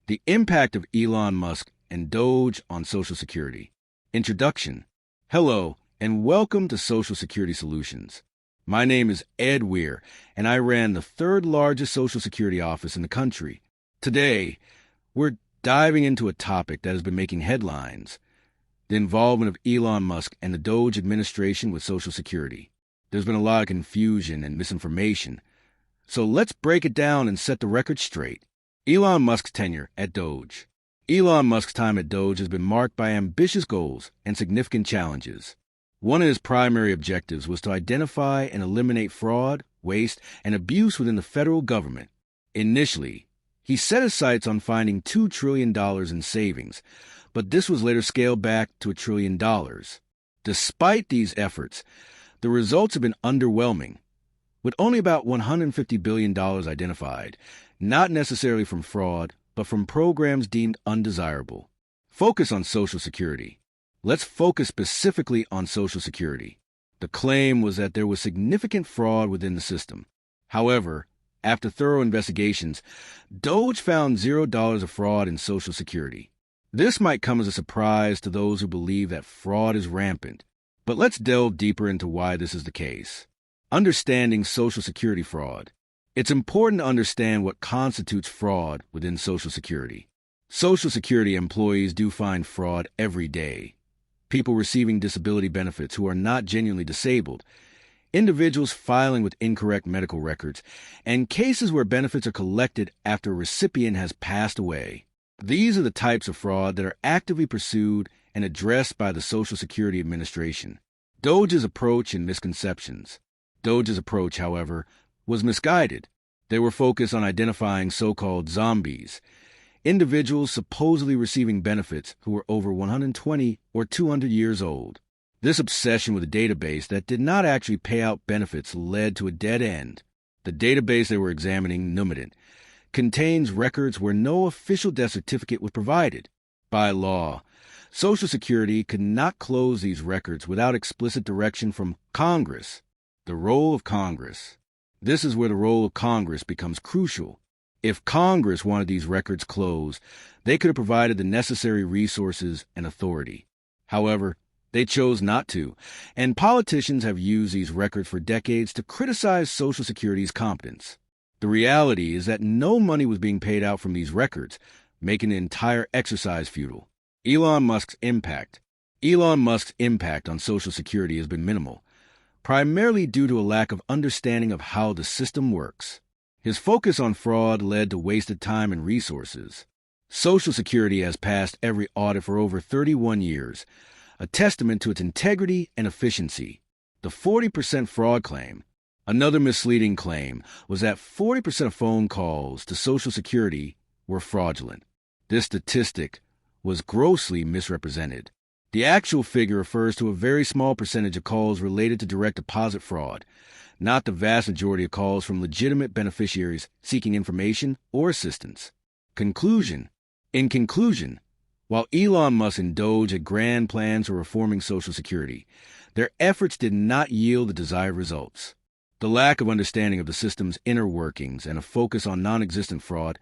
The impact of Elon Musk and Doge on Social Security. Introduction. Hello, and welcome to Social Security Solutions. My name is Ed Weir, and I ran the third largest Social Security office in the country. Today, we're diving into a topic that has been making headlines: the involvement of Elon Musk and the Doge administration with Social Security. There's been a lot of confusion and misinformation, so let's break it down and set the record straight. Elon Musk's tenure at Doge. Elon Musk's time at Doge has been marked by ambitious goals and significant challenges. One of his primary objectives was to identify and eliminate fraud, waste, and abuse within the federal government. Initially, he set his sights on finding $2 trillion in savings, but this was later scaled back to $1 trillion. Despite these efforts, the results have been underwhelming, with only about $150 billion identified, not necessarily from fraud, but from programs deemed undesirable. Focus on Social Security. Let's focus specifically on Social Security. The claim was that there was significant fraud within the system. However, after thorough investigations, Doge found $0 of fraud in Social Security. This might come as a surprise to those who believe that fraud is rampant, but let's delve deeper into why this is the case. Understanding Social Security fraud. It's important to understand what constitutes fraud within Social Security. Social Security employees do find fraud every day. People receiving disability benefits who are not genuinely disabled, individuals filing with incorrect medical records, and cases where benefits are collected after a recipient has passed away. These are the types of fraud that are actively pursued and addressed by the Social Security Administration. Doge's approach and misconceptions. Doge's approach, however, was misguided. They were focused on identifying so-called zombies, individuals supposedly receiving benefits who were over 120 or 200 years old. This obsession with a database that did not actually pay out benefits led to a dead end. The database they were examining, Numident, contains records where no official death certificate was provided. By law, Social Security could not close these records without explicit direction from Congress. The role of Congress. This is where the role of Congress becomes crucial. If Congress wanted these records closed, they could have provided the necessary resources and authority. However, they chose not to, and politicians have used these records for decades to criticize Social Security's competence. The reality is that no money was being paid out from these records, making the entire exercise futile. Elon Musk's impact. Elon Musk's impact on Social Security has been minimal, primarily due to a lack of understanding of how the system works. His focus on fraud led to wasted time and resources. Social Security has passed every audit for over 31 years, a testament to its integrity and efficiency. The 40% fraud claim. Another misleading claim was that 40% of phone calls to Social Security were fraudulent. This statistic was grossly misrepresented. The actual figure refers to a very small percentage of calls related to direct deposit fraud, not the vast majority of calls from legitimate beneficiaries seeking information or assistance. Conclusion. In conclusion, while Elon Musk and Doge had grand plans for reforming Social Security, their efforts did not yield the desired results. The lack of understanding of the system's inner workings and a focus on non-existent fraud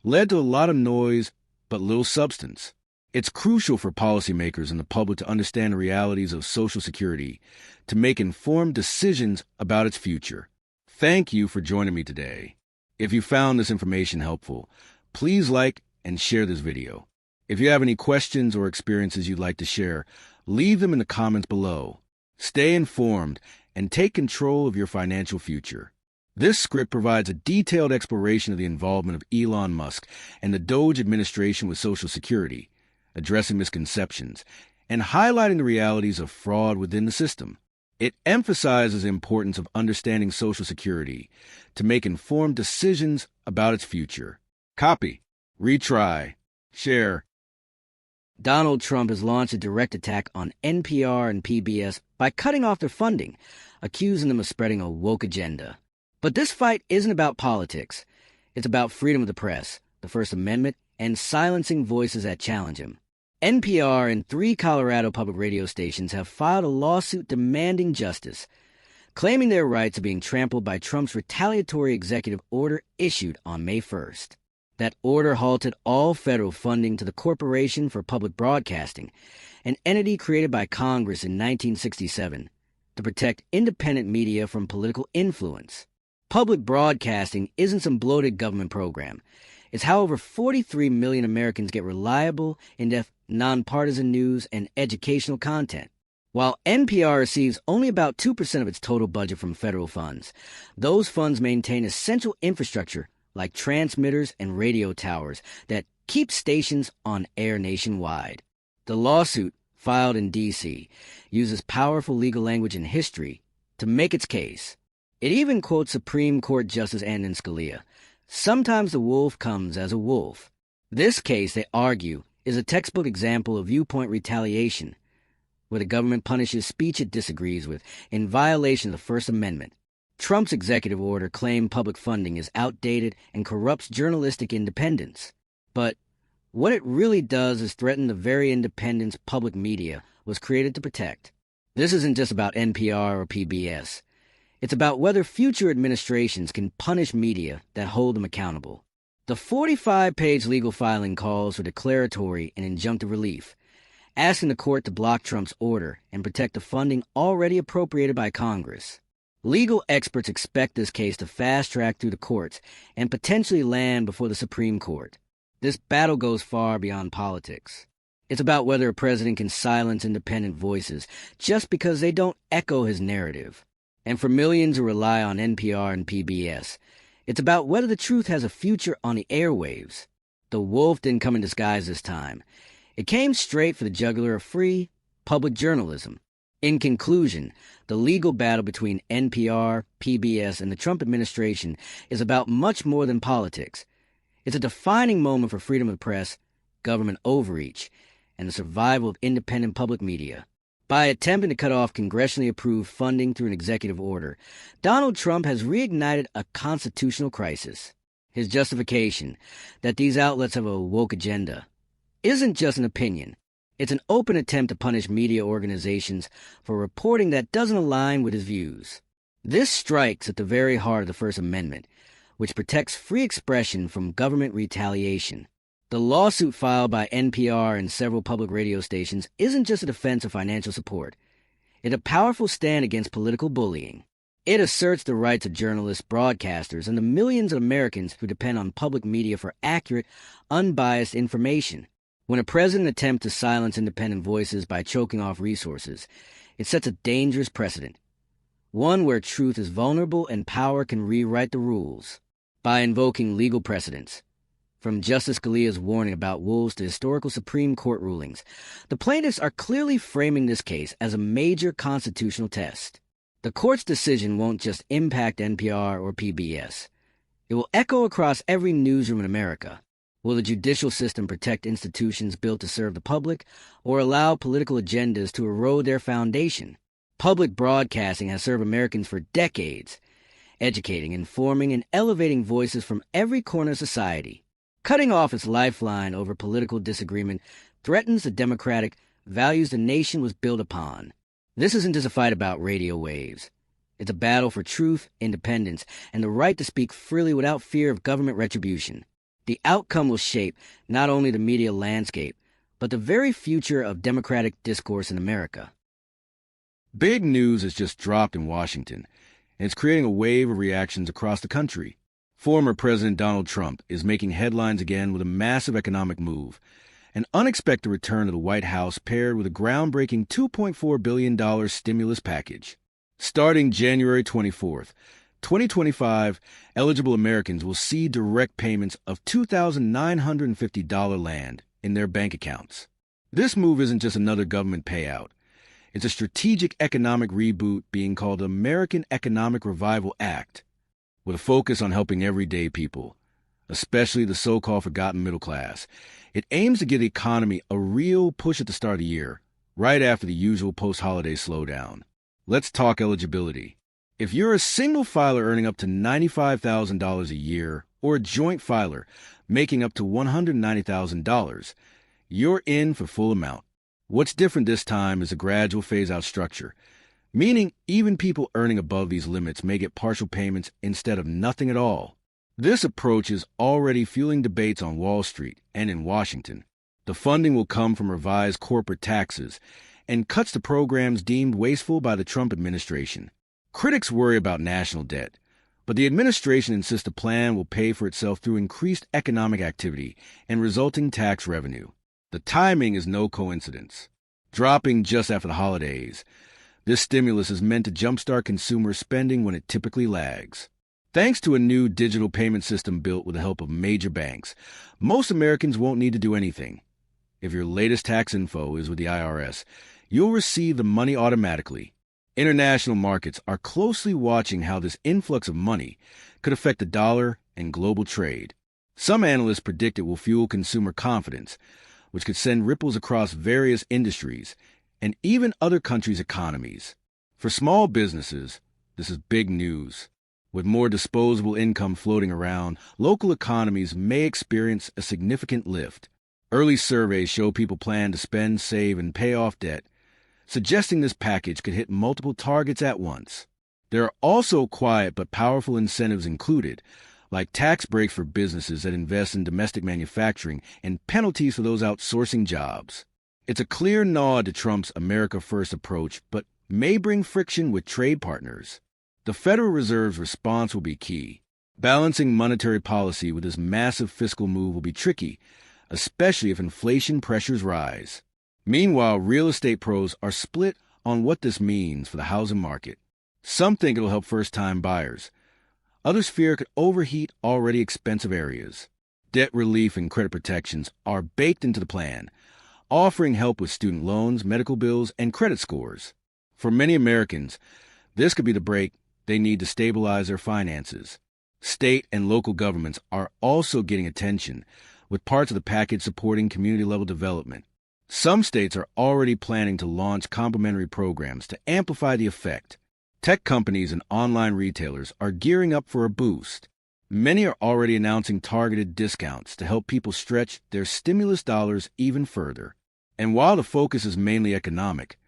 led to a lot of noise but little substance. It's crucial for policymakers and the public to understand the realities of Social Security to make informed decisions about its future. Thank you for joining me today. If you found this information helpful, please like and share this video. If you have any questions or experiences you'd like to share, leave them in the comments below. Stay informed and take control of your financial future. This script provides a detailed exploration of the involvement of Elon Musk and the Doge administration with Social Security, addressing misconceptions, and highlighting the realities of fraud within the system. It emphasizes the importance of understanding Social Security to make informed decisions about its future. Copy, retry, share. Donald Trump has launched a direct attack on NPR and PBS by cutting off their funding, accusing them of spreading a woke agenda. But this fight isn't about politics. It's about freedom of the press, the First Amendment, and silencing voices that challenge him. NPR and 3 Colorado public radio stations have filed a lawsuit demanding justice, claiming their rights are being trampled by Trump's retaliatory executive order issued on May 1st. That order halted all federal funding to the Corporation for Public Broadcasting, an entity created by Congress in 1967 to protect independent media from political influence. Public broadcasting isn't some bloated government program. It's how over 43 million Americans get reliable, in-depth, nonpartisan news and educational content. While NPR receives only about 2% of its total budget from federal funds, those funds maintain essential infrastructure like transmitters and radio towers that keep stations on air nationwide. The lawsuit, filed in D.C., uses powerful legal language and history to make its case. It even quotes Supreme Court Justice Antonin Scalia. Sometimes the wolf comes as a wolf. This case, they argue, is a textbook example of viewpoint retaliation, where the government punishes speech it disagrees with in violation of the First Amendment. Trump's executive order claimed public funding is outdated and corrupts journalistic independence. But what it really does is threaten the very independence public media was created to protect. This isn't just about NPR or PBS. It's about whether future administrations can punish media that hold them accountable. The 45-page legal filing calls for declaratory and injunctive relief, asking the court to block Trump's order and protect the funding already appropriated by Congress. Legal experts expect this case to fast-track through the courts and potentially land before the Supreme Court. This battle goes far beyond politics. It's about whether a president can silence independent voices just because they don't echo his narrative. And for millions who rely on NPR and PBS, it's about whether the truth has a future on the airwaves. The wolf didn't come in disguise this time. It came straight for the jugular of free, public journalism. In conclusion, the legal battle between NPR, PBS, and the Trump administration is about much more than politics. It's a defining moment for freedom of the press, government overreach, and the survival of independent public media. By attempting to cut off congressionally approved funding through an executive order, Donald Trump has reignited a constitutional crisis. His justification, that these outlets have a woke agenda, isn't just an opinion. It's an open attempt to punish media organizations for reporting that doesn't align with his views. This strikes at the very heart of the First Amendment, which protects free expression from government retaliation. The lawsuit filed by NPR and several public radio stations isn't just a defense of financial support. It's a powerful stand against political bullying. It asserts the rights of journalists, broadcasters, and the millions of Americans who depend on public media for accurate, unbiased information. When a president attempts to silence independent voices by choking off resources, it sets a dangerous precedent, one where truth is vulnerable and power can rewrite the rules. By invoking legal precedents, from Justice Scalia's warning about wolves to historical Supreme Court rulings, the plaintiffs are clearly framing this case as a major constitutional test. The court's decision won't just impact NPR or PBS. It will echo across every newsroom in America. Will the judicial system protect institutions built to serve the public, or allow political agendas to erode their foundation? Public broadcasting has served Americans for decades, educating, informing, and elevating voices from every corner of society. Cutting off its lifeline over political disagreement threatens the democratic values the nation was built upon. This isn't just a fight about radio waves. It's a battle for truth, independence, and the right to speak freely without fear of government retribution. The outcome will shape not only the media landscape, but the very future of democratic discourse in America. Big news has just dropped in Washington, and it's creating a wave of reactions across the country. Former President Donald Trump is making headlines again with a massive economic move, an unexpected return to the White House paired with a groundbreaking $2.4 billion stimulus package. Starting January 24th, 2025, eligible Americans will see direct payments of $2,950 land in their bank accounts. This move isn't just another government payout. It's a strategic economic reboot being called the American Economic Revival Act, with a focus on helping everyday people, especially the so-called forgotten middle class. It aims to give the economy a real push at the start of the year, right after the usual post-holiday slowdown. Let's talk eligibility. If you're a single filer earning up to $95,000 a year or a joint filer making up to $190,000, you're in for full amount. What's different this time is a gradual phase-out structure, meaning even people earning above these limits may get partial payments instead of nothing at all. This approach is already fueling debates on Wall Street and in Washington. The funding will come from revised corporate taxes and cuts to programs deemed wasteful by the Trump administration. Critics worry about national debt, but the administration insists the plan will pay for itself through increased economic activity and resulting tax revenue. The timing is no coincidence. Dropping just after the holidays, this stimulus is meant to jumpstart consumer spending when it typically lags. Thanks to a new digital payment system built with the help of major banks, most Americans won't need to do anything. If your latest tax info is with the IRS, you'll receive the money automatically. International markets are closely watching how this influx of money could affect the dollar and global trade. Some analysts predict it will fuel consumer confidence, which could send ripples across various industries and even other countries' economies. For small businesses, this is big news. With more disposable income floating around, local economies may experience a significant lift. Early surveys show people plan to spend, save, and pay off debt, suggesting this package could hit multiple targets at once. There are also quiet but powerful incentives included, like tax breaks for businesses that invest in domestic manufacturing and penalties for those outsourcing jobs. It's a clear nod to Trump's America First approach, but may bring friction with trade partners. The Federal Reserve's response will be key. Balancing monetary policy with this massive fiscal move will be tricky, especially if inflation pressures rise. Meanwhile, real estate pros are split on what this means for the housing market. Some think it'll help first-time buyers. Others fear it could overheat already expensive areas. Debt relief and credit protections are baked into the plan, offering help with student loans, medical bills, and credit scores. For many Americans, this could be the break they need to stabilize their finances. State and local governments are also getting attention, with parts of the package supporting community-level development. Some states are already planning to launch complementary programs to amplify the effect. Tech companies and online retailers are gearing up for a boost. Many are already announcing targeted discounts to help people stretch their stimulus dollars even further. And while the focus is mainly economic,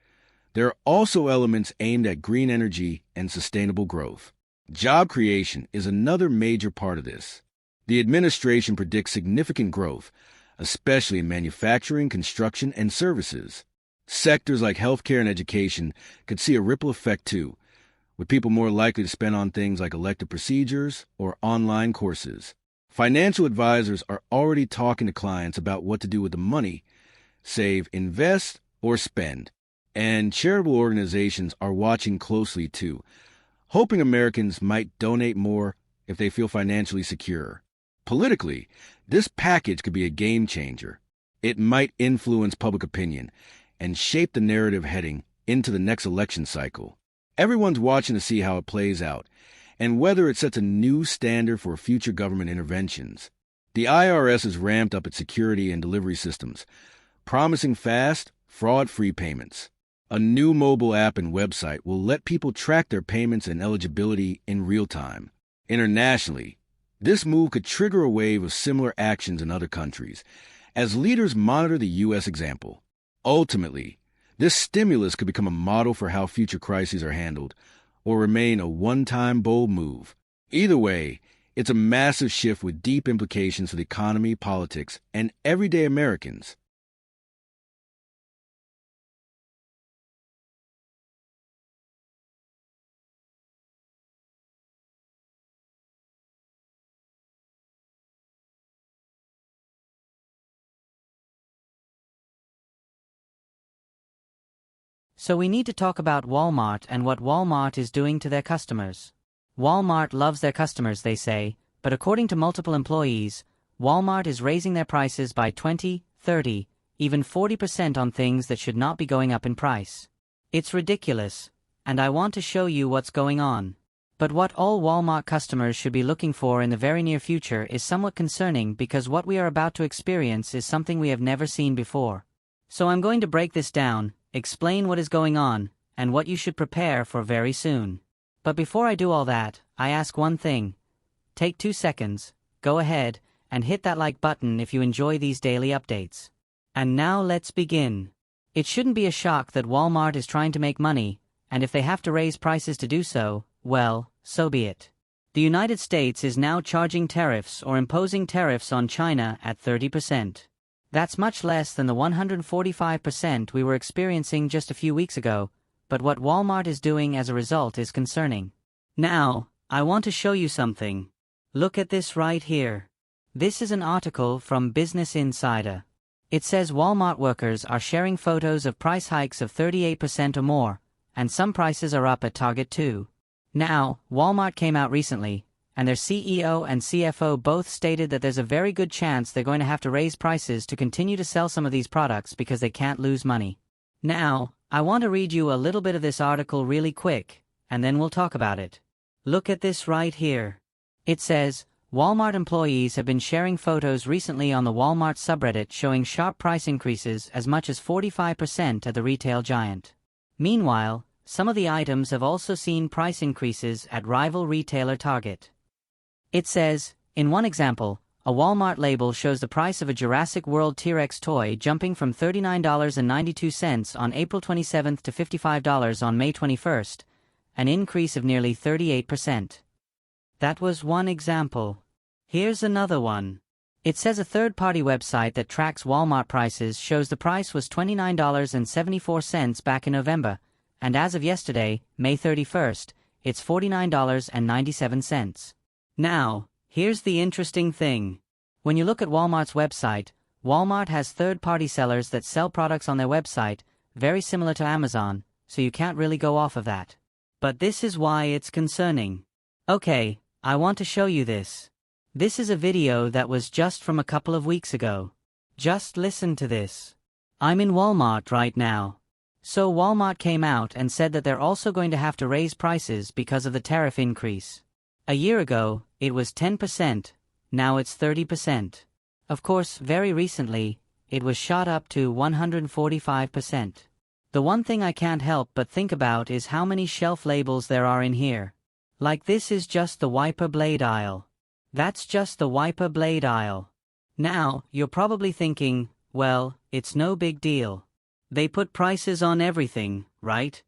there are also elements aimed at green energy and sustainable growth. Job creation is another major part of this. The administration predicts significant growth, especially in manufacturing, construction, and services. Sectors like healthcare and education could see a ripple effect too, with people more likely to spend on things like elective procedures or online courses. Financial advisors are already talking to clients about what to do with the money, save, invest, or spend. And charitable organizations are watching closely too, hoping Americans might donate more if they feel financially secure. Politically, this package could be a game changer. It might influence public opinion and shape the narrative heading into the next election cycle. Everyone's watching to see how it plays out and whether it sets a new standard for future government interventions. The IRS has ramped up its security and delivery systems, promising fast, fraud-free payments. A new mobile app and website will let people track their payments and eligibility in real time. Internationally, this move could trigger a wave of similar actions in other countries, as leaders monitor the U.S. example. Ultimately, this stimulus could become a model for how future crises are handled, or remain a one-time bold move. Either way, it's a massive shift with deep implications for the economy, politics, and everyday Americans. So we need to talk about Walmart and what Walmart is doing to their customers. Walmart loves their customers, they say, but according to multiple employees, Walmart is raising their prices by 20, 30, even 40% on things that should not be going up in price. It's ridiculous, and I want to show you what's going on. But what all Walmart customers should be looking for in the very near future is somewhat concerning because what we are about to experience is something we have never seen before. So I'm going to break this down, explain what is going on, and what you should prepare for very soon. But before I do all that, I ask one thing. Take 2 seconds, go ahead, and hit that like button if you enjoy these daily updates. And now let's begin. It shouldn't be a shock that Walmart is trying to make money, and if they have to raise prices to do so, well, so be it. The United States is now charging tariffs or imposing tariffs on China at 30%. That's much less than the 145% we were experiencing just a few weeks ago, but what Walmart is doing as a result is concerning. Now, I want to show you something. Look at this right here. This is an article from Business Insider. It says Walmart workers are sharing photos of price hikes of 38% or more, and some prices are up at Target too. Now, Walmart came out recently, and their CEO and CFO both stated that there's a very good chance they're going to have to raise prices to continue to sell some of these products because they can't lose money. Now, I want to read you a little bit of this article really quick, and then we'll talk about it. Look at this right here. It says, Walmart employees have been sharing photos recently on the Walmart subreddit showing sharp price increases as much as 45% at the retail giant. Meanwhile, some of the items have also seen price increases at rival retailer Target. It says, in one example, a Walmart label shows the price of a Jurassic World T-Rex toy jumping from $39.92 on April 27 to $55 on May 21, an increase of nearly 38%. That was one example. Here's another one. It says a third-party website that tracks Walmart prices shows the price was $29.74 back in November, and as of yesterday, May 31st, it's $49.97. Now, here's the interesting thing. When you look at Walmart's website, Walmart has third-party sellers that sell products on their website, very similar to Amazon, so you can't really go off of that. But this is why it's concerning. Okay, I want to show you this. This is a video that was just from a couple of weeks ago. Just listen to this. I'm in Walmart right now. So Walmart came out and said that they're also going to have to raise prices because of the tariff increase. A year ago, it was 10%, now it's 30%. Of course, very recently, it was shot up to 145%. The one thing I can't help but think about is how many shelf labels there are in here. Like this is just the wiper blade aisle. That's just the wiper blade aisle. Now, you're probably thinking, well, it's no big deal. They put prices on everything, right?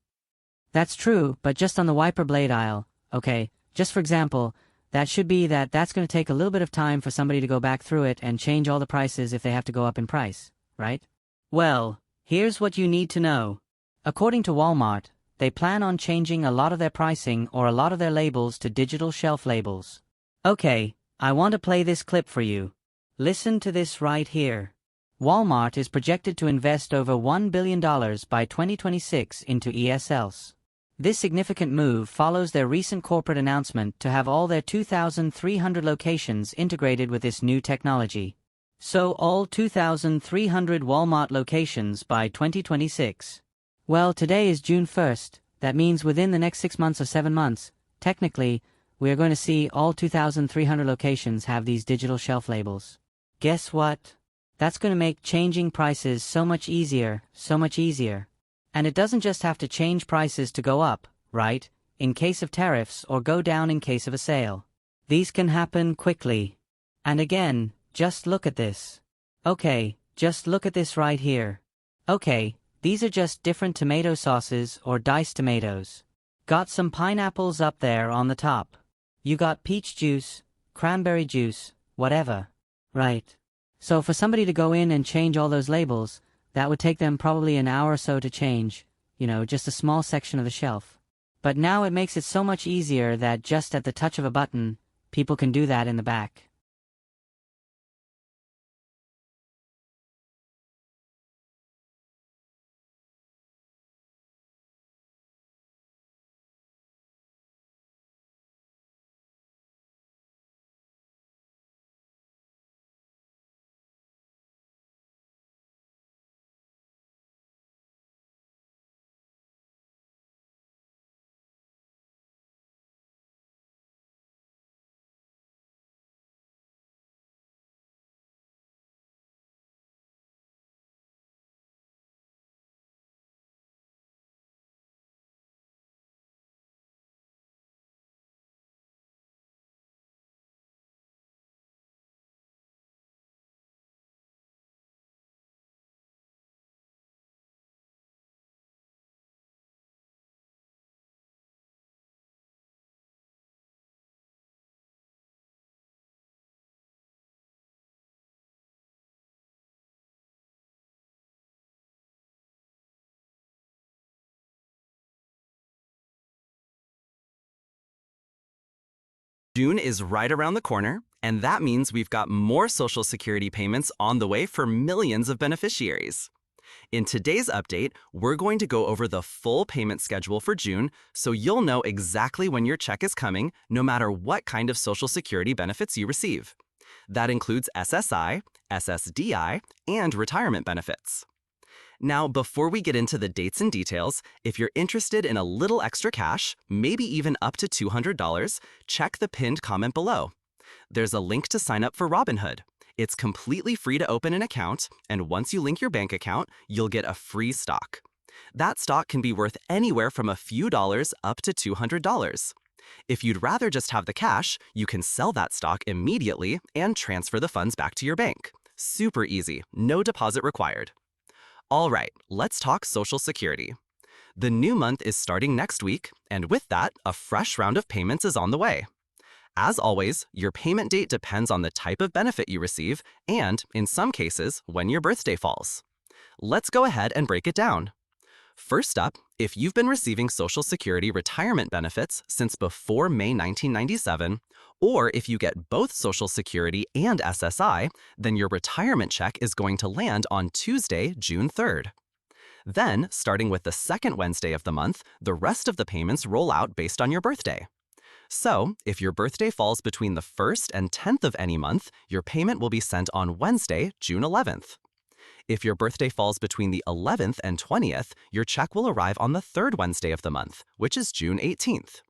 That's true, but just on the wiper blade aisle, okay, just for example, that should be that's going to take a little bit of time for somebody to go back through it and change all the prices if they have to go up in price, right? Well, here's what you need to know. According to Walmart, they plan on changing a lot of their pricing or a lot of their labels to digital shelf labels. Okay, I want to play this clip for you. Listen to this right here. Walmart is projected to invest over $1 billion by 2026 into ESLs. This significant move follows their recent corporate announcement to have all their 2,300 locations integrated with this new technology. So all 2,300 Walmart locations by 2026. Well, today is June 1st. That means within the next 6 months or 7 months, technically, we are going to see all 2,300 locations have these digital shelf labels. Guess what? That's going to make changing prices so much easier, so much easier. And it doesn't just have to change prices to go up, right, in case of tariffs or go down in case of a sale. These can happen quickly. And again, just look at this. Okay, just look at this right here. Okay, these are just different tomato sauces or diced tomatoes. Got some pineapples up there on the top. You got peach juice, cranberry juice, whatever. Right. So for somebody to go in and change all those labels, that would take them probably an hour or so to change, just a small section of the shelf. But now it makes it so much easier that just at the touch of a button, people can do that in the back. June is right around the corner, and that means we've got more Social Security payments on the way for millions of beneficiaries. In today's update, we're going to go over the full payment schedule for June so you'll know exactly when your check is coming, no matter what kind of Social Security benefits you receive. That includes SSI, SSDI, and retirement benefits. Now, before we get into the dates and details, if you're interested in a little extra cash, maybe even up to $200, check the pinned comment below. There's a link to sign up for Robinhood. It's completely free to open an account, and once you link your bank account, you'll get a free stock. That stock can be worth anywhere from a few dollars up to $200. If you'd rather just have the cash, you can sell that stock immediately and transfer the funds back to your bank. Super easy, no deposit required. All right, let's talk Social Security. The new month is starting next week, and with that, a fresh round of payments is on the way. As always, your payment date depends on the type of benefit you receive and, in some cases, when your birthday falls. Let's go ahead and break it down. First up, if you've been receiving Social Security retirement benefits since before May 1997, or if you get both Social Security and SSI, then your retirement check is going to land on Tuesday, June 3rd. Then, starting with the second Wednesday of the month, the rest of the payments roll out based on your birthday. So, if your birthday falls between the 1st and 10th of any month, your payment will be sent on Wednesday, June 11th. If your birthday falls between the 11th and 20th, your check will arrive on the third Wednesday of the month, which is June 18th.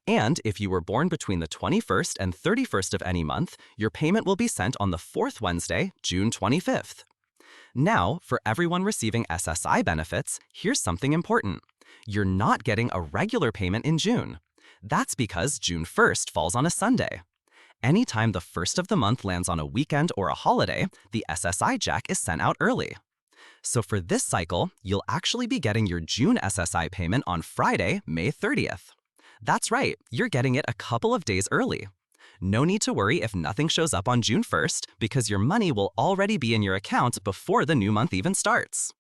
And if you were born between the 21st and 31st of any month, your payment will be sent on the fourth Wednesday, June 25th. Now, for everyone receiving SSI benefits, here's something important. You're not getting a regular payment in June. That's because June 1st falls on a Sunday. Anytime the first of the month lands on a weekend or a holiday, the SSI check is sent out early. So for this cycle, you'll actually be getting your June SSI payment on Friday, May 30th. That's right, you're getting it a couple of days early. No need to worry if nothing shows up on June 1st, because your money will already be in your account before the new month even starts.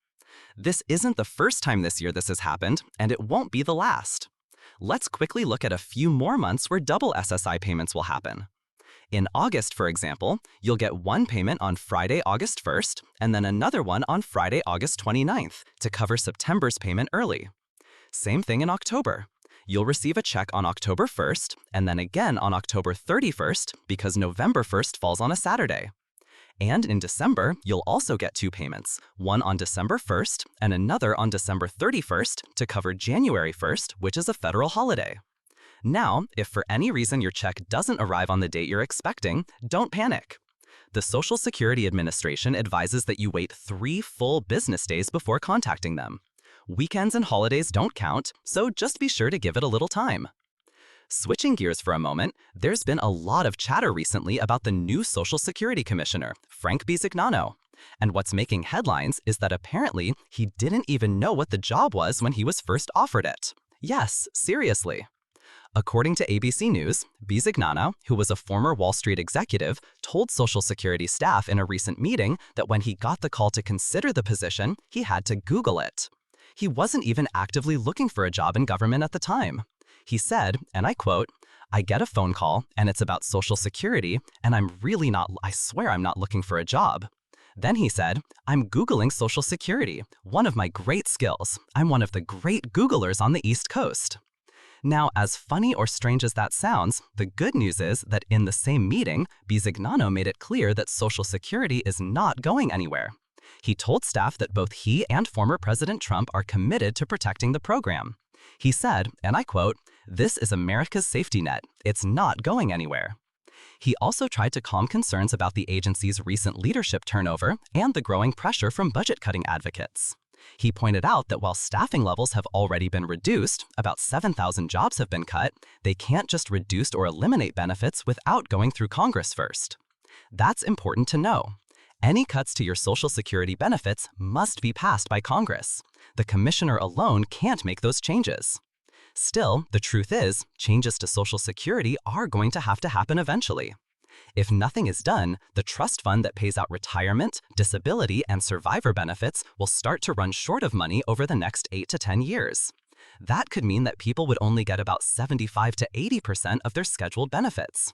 This isn't the first time this year this has happened, and it won't be the last. Let's quickly look at a few more months where double SSI payments will happen. In August, for example, you'll get one payment on Friday, August 1st, and then another one on Friday, August 29th, to cover September's payment early. Same thing in October. You'll receive a check on October 1st, and then again on October 31st, because November 1st falls on a Saturday. And in December, you'll also get two payments, one on December 1st and another on December 31st to cover January 1st, which is a federal holiday. Now, if for any reason your check doesn't arrive on the date you're expecting, don't panic. The Social Security Administration advises that you wait 3 full business days before contacting them. Weekends and holidays don't count, so just be sure to give it a little time. Switching gears for a moment, there's been a lot of chatter recently about the new Social Security Commissioner, Frank Bisignano. And what's making headlines is that apparently he didn't even know what the job was when he was first offered it. Yes, seriously. According to ABC News, Bisignano, who was a former Wall Street executive, told Social Security staff in a recent meeting that when he got the call to consider the position, he had to Google it. He wasn't even actively looking for a job in government at the time. He said, and I quote, "I get a phone call, and it's about Social Security, and I swear I'm not looking for a job." Then he said, "I'm Googling Social Security, one of my great skills. I'm one of the great Googlers on the East Coast." Now, as funny or strange as that sounds, the good news is that in the same meeting, Bisignano made it clear that Social Security is not going anywhere. He told staff that both he and former President Trump are committed to protecting the program. He said, and I quote, "This is America's safety net. It's not going anywhere." He also tried to calm concerns about the agency's recent leadership turnover and the growing pressure from budget-cutting advocates. He pointed out that while staffing levels have already been reduced, about 7,000 jobs have been cut, they can't just reduce or eliminate benefits without going through Congress first. That's important to know. Any cuts to your Social Security benefits must be passed by Congress. The commissioner alone can't make those changes. Still, the truth is, changes to Social Security are going to happen eventually. If nothing is done, the trust fund that pays out retirement, disability, and survivor benefits will start to run short of money over the next 8 to 10 years. That could mean that people would only get about 75 to 80% of their scheduled benefits.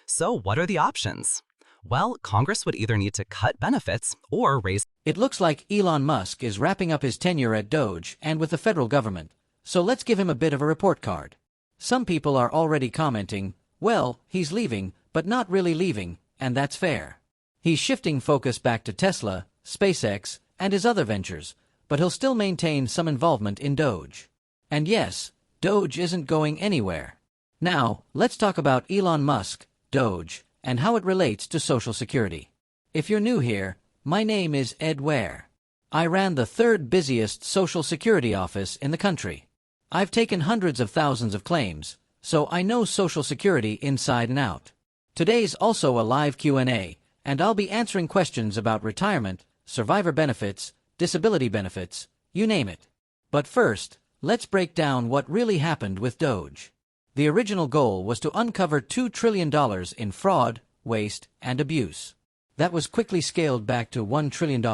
So what are the options? Well, Congress would either need to cut benefits or raise. It looks like Elon Musk is wrapping up his tenure at Doge and with the federal government, so let's give him a bit of a report card. Some people are already commenting, well, he's leaving, but not really leaving, and that's fair. He's shifting focus back to Tesla, SpaceX, and his other ventures, but he'll still maintain some involvement in Doge. And yes, Doge isn't going anywhere. Now, let's talk about Elon Musk, Doge, and how it relates to Social Security. If you're new here, my name is Ed Ware. I ran the third busiest Social Security office in the country. I've taken hundreds of thousands of claims, so I know Social Security inside and out. Today's also a live Q&A, and I'll be answering questions about retirement, survivor benefits, disability benefits, you name it. But first, let's break down what really happened with Doge. The original goal was to uncover $2 trillion in fraud, waste, and abuse. That was quickly scaled back to $1 trillion,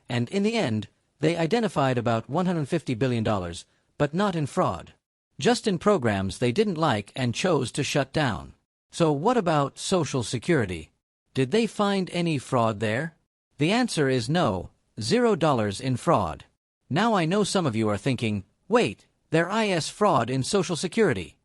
and in the end, they identified about $150 billion, but not in fraud. Just in programs they didn't like and chose to shut down. So what about Social Security? Did they find any fraud there? The answer is no, $0 in fraud. Now I know some of you are thinking, wait, there is fraud in Social Security.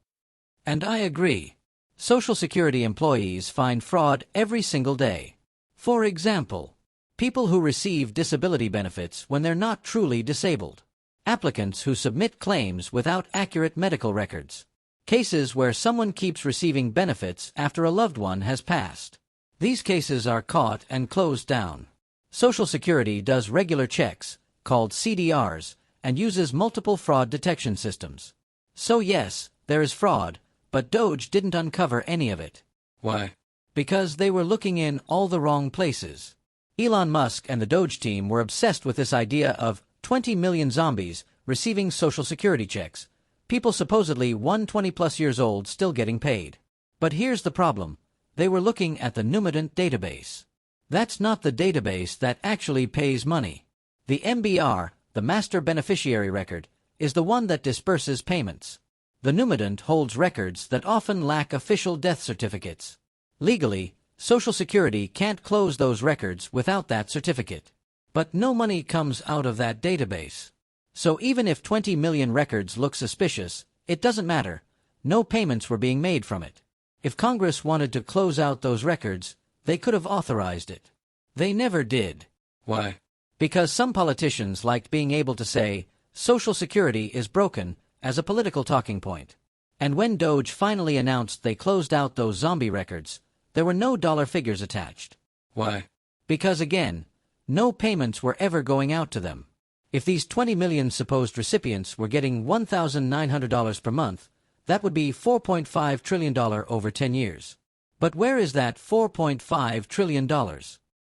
And I agree. Social Security employees find fraud every single day. For example, people who receive disability benefits when they're not truly disabled. Applicants who submit claims without accurate medical records. Cases where someone keeps receiving benefits after a loved one has passed. These cases are caught and closed down. Social Security does regular checks, called CDRs, and uses multiple fraud detection systems. So yes, there is fraud, but Doge didn't uncover any of it. Why? Because they were looking in all the wrong places. Elon Musk and the Doge team were obsessed with this idea of 20 million zombies receiving Social Security checks, people supposedly 120+ years old still getting paid. But here's the problem. They were looking at the Numidant database. That's not the database that actually pays money. The MBR, the Master Beneficiary Record, is the one that disperses payments. The Numidant holds records that often lack official death certificates. Legally, Social Security can't close those records without that certificate. But no money comes out of that database. So even if 20 million records look suspicious, it doesn't matter. No payments were being made from it. If Congress wanted to close out those records, they could have authorized it. They never did. Why? Because some politicians liked being able to say, Social Security is broken, as a political talking point. And when Doge finally announced they closed out those zombie records, there were no dollar figures attached. Why? Because again, no payments were ever going out to them. If these 20 million supposed recipients were getting $1,900 per month, that would be $4.5 trillion over 10 years. But where is that $4.5 trillion?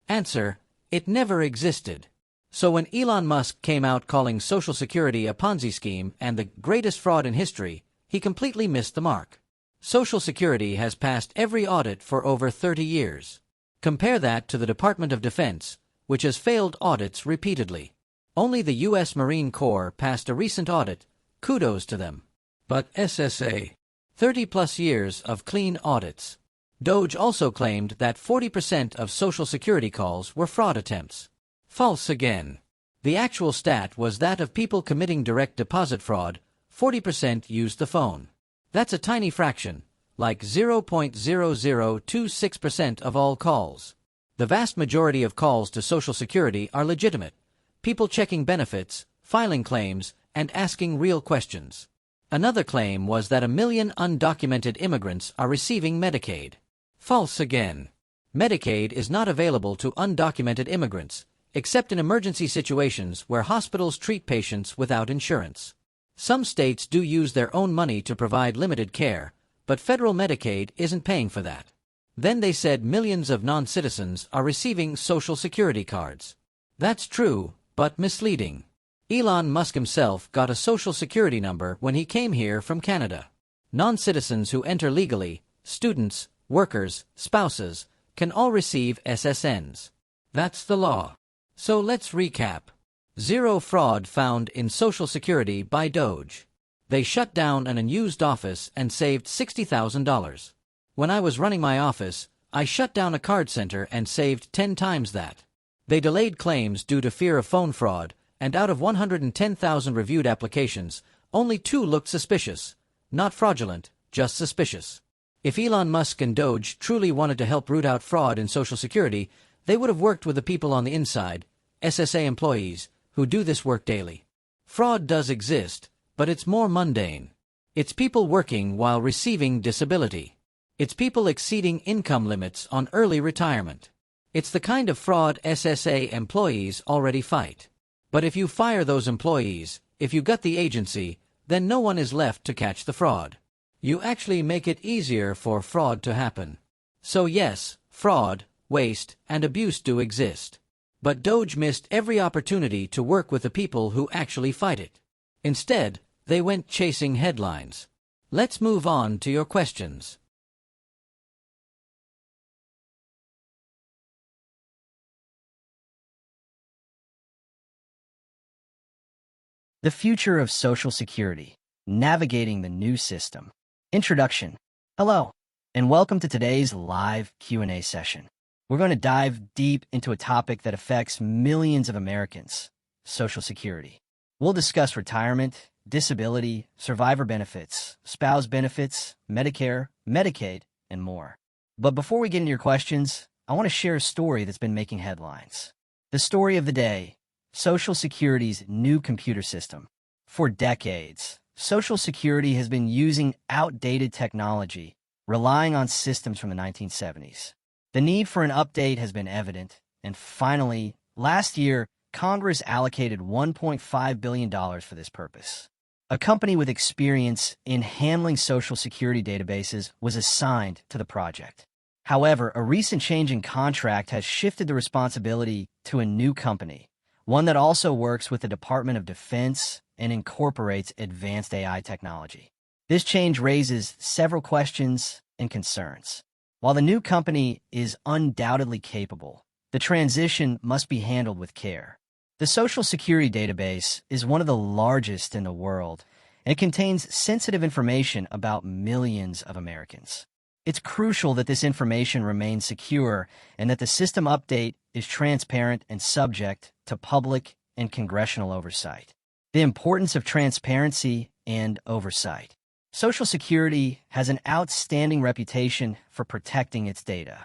Answer, it never existed. So when Elon Musk came out calling Social Security a Ponzi scheme and the greatest fraud in history, he completely missed the mark. Social Security has passed every audit for over 30 years. Compare that to the Department of Defense, which has failed audits repeatedly. Only the U.S. Marine Corps passed a recent audit. Kudos to them. But SSA, 30+ years of clean audits. Doge also claimed that 40% of Social Security calls were fraud attempts. False again. The actual stat was that of people committing direct deposit fraud, 40% used the phone. That's a tiny fraction, like 0.0026% of all calls. The vast majority of calls to Social Security are legitimate. People checking benefits, filing claims, and asking real questions. Another claim was that 1 million undocumented immigrants are receiving Medicaid. False again. Medicaid is not available to undocumented immigrants, except in emergency situations where hospitals treat patients without insurance. Some states do use their own money to provide limited care, but federal Medicaid isn't paying for that. Then they said millions of non-citizens are receiving Social Security cards. That's true, but misleading. Elon Musk himself got a Social Security number when he came here from Canada. Non-citizens who enter legally, students, workers, spouses, can all receive SSNs. That's the law. So let's recap. Zero fraud found in Social Security by Doge. They shut down an unused office and saved $60,000. When I was running my office, I shut down a card center and saved 10 times that. They delayed claims due to fear of phone fraud, and out of 110,000 reviewed applications, only 2 looked suspicious. Not fraudulent, just suspicious. If Elon Musk and Doge truly wanted to help root out fraud in Social Security, they would have worked with the people on the inside, SSA employees, who do this work daily. Fraud does exist, but it's more mundane. It's people working while receiving disability. It's people exceeding income limits on early retirement. It's the kind of fraud SSA employees already fight. But if you fire those employees, if you gut the agency, then no one is left to catch the fraud. You actually make it easier for fraud to happen. So yes, fraud, waste, and abuse do exist. But Doge missed every opportunity to work with the people who actually fight it. Instead, they went chasing headlines. Let's move on to your questions. The future of Social Security, navigating the new system. Introduction. Hello, and welcome to today's live Q&A session. We're going to dive deep into a topic that affects millions of Americans, Social Security. We'll discuss retirement, disability, survivor benefits, spouse benefits, Medicare, Medicaid, and more. But before we get into your questions, I want to share a story that's been making headlines. The story of the day: Social Security's new computer system. For decades, Social Security has been using outdated technology, relying on systems from the 1970s. The need for an update has been evident, and finally, last year, Congress allocated $1.5 billion for this purpose. A company with experience in handling Social Security databases was assigned to the project. However, a recent change in contract has shifted the responsibility to a new company, one that also works with the Department of Defense and incorporates advanced AI technology. This change raises several questions and concerns. While the new company is undoubtedly capable, the transition must be handled with care. The Social Security database is one of the largest in the world, and it contains sensitive information about millions of Americans. It's crucial that this information remains secure and that the system update is transparent and subject to public and congressional oversight. The importance of transparency and oversight. Social Security has an outstanding reputation for protecting its data.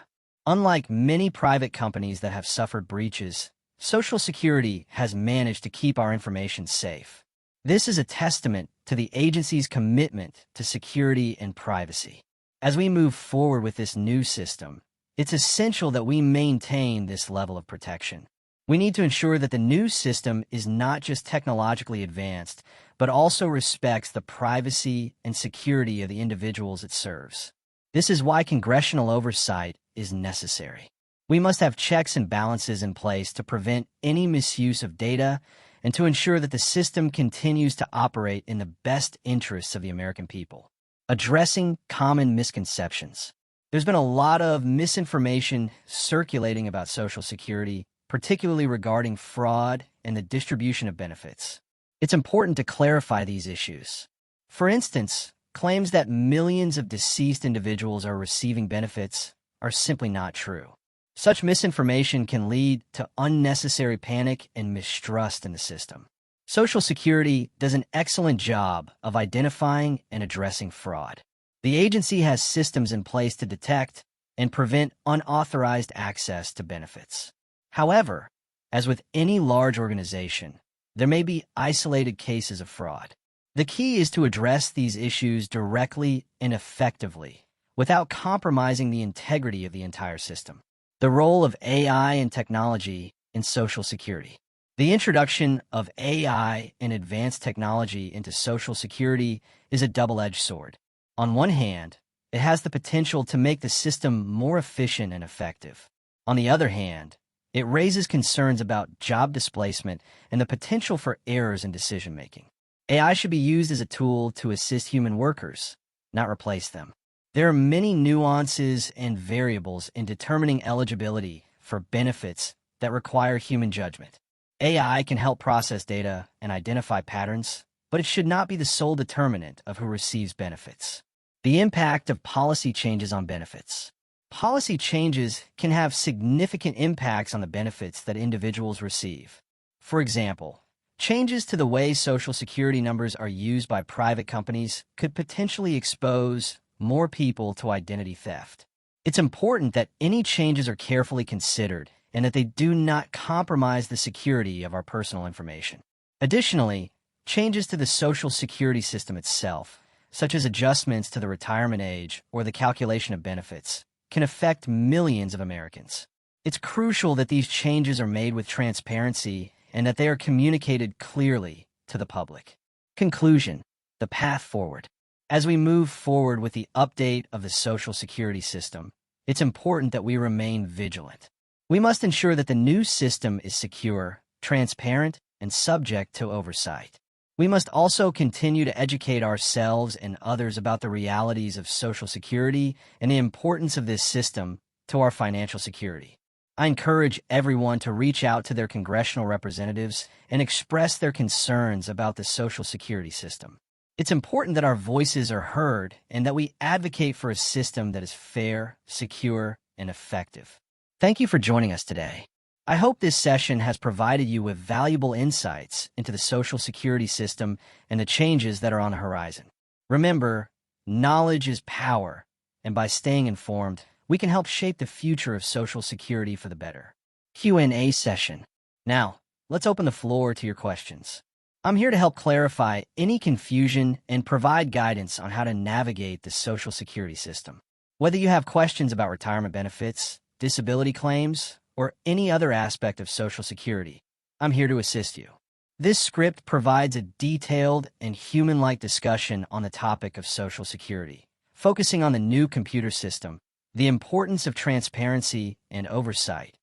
Unlike many private companies that have suffered breaches, Social Security has managed to keep our information safe. This is a testament to the agency's commitment to security and privacy. As we move forward with this new system, it's essential that we maintain this level of protection. We need to ensure that the new system is not just technologically advanced, but also respects the privacy and security of the individuals it serves. This is why congressional oversight is necessary. We must have checks and balances in place to prevent any misuse of data and to ensure that the system continues to operate in the best interests of the American people. Addressing common misconceptions. There's been a lot of misinformation circulating about Social Security, particularly regarding fraud and the distribution of benefits. It's important to clarify these issues. For instance, claims that millions of deceased individuals are receiving benefits are simply not true. Such misinformation can lead to unnecessary panic and mistrust in the system. Social Security does an excellent job of identifying and addressing fraud. The agency has systems in place to detect and prevent unauthorized access to benefits. However, as with any large organization, there may be isolated cases of fraud. The key is to address these issues directly and effectively without compromising the integrity of the entire system. The role of AI and technology in Social Security. The introduction of AI and advanced technology into Social Security is a double-edged sword. On one hand, it has the potential to make the system more efficient and effective. On the other hand, it raises concerns about job displacement and the potential for errors in decision-making. AI should be used as a tool to assist human workers, not replace them. There are many nuances and variables in determining eligibility for benefits that require human judgment. AI can help process data and identify patterns, but it should not be the sole determinant of who receives benefits. The impact of policy changes on benefits. Policy changes can have significant impacts on the benefits that individuals receive. For example, changes to the way Social Security numbers are used by private companies could potentially expose more people to identity theft. It's important that any changes are carefully considered and that they do not compromise the security of our personal information. Additionally, changes to the Social Security system itself, such as adjustments to the retirement age or the calculation of benefits, can affect millions of Americans. It's crucial that these changes are made with transparency and that they are communicated clearly to the public. Conclusion: the path forward. As we move forward with the update of the Social Security system, it's important that we remain vigilant. We must ensure that the new system is secure, transparent, and subject to oversight. We must also continue to educate ourselves and others about the realities of Social Security and the importance of this system to our financial security. I encourage everyone to reach out to their congressional representatives and express their concerns about the Social Security system. It's important that our voices are heard and that we advocate for a system that is fair, secure, and effective. Thank you for joining us today. I hope this session has provided you with valuable insights into the Social Security system and the changes that are on the horizon. Remember, knowledge is power, and by staying informed, we can help shape the future of Social Security for the better. Q&A session. Now, let's open the floor to your questions. I'm here to help clarify any confusion and provide guidance on how to navigate the Social Security system. Whether you have questions about retirement benefits, disability claims, or any other aspect of Social Security, I'm here to assist you. This script provides a detailed and human-like discussion on the topic of Social Security, focusing on the new computer system, the importance of transparency and oversight.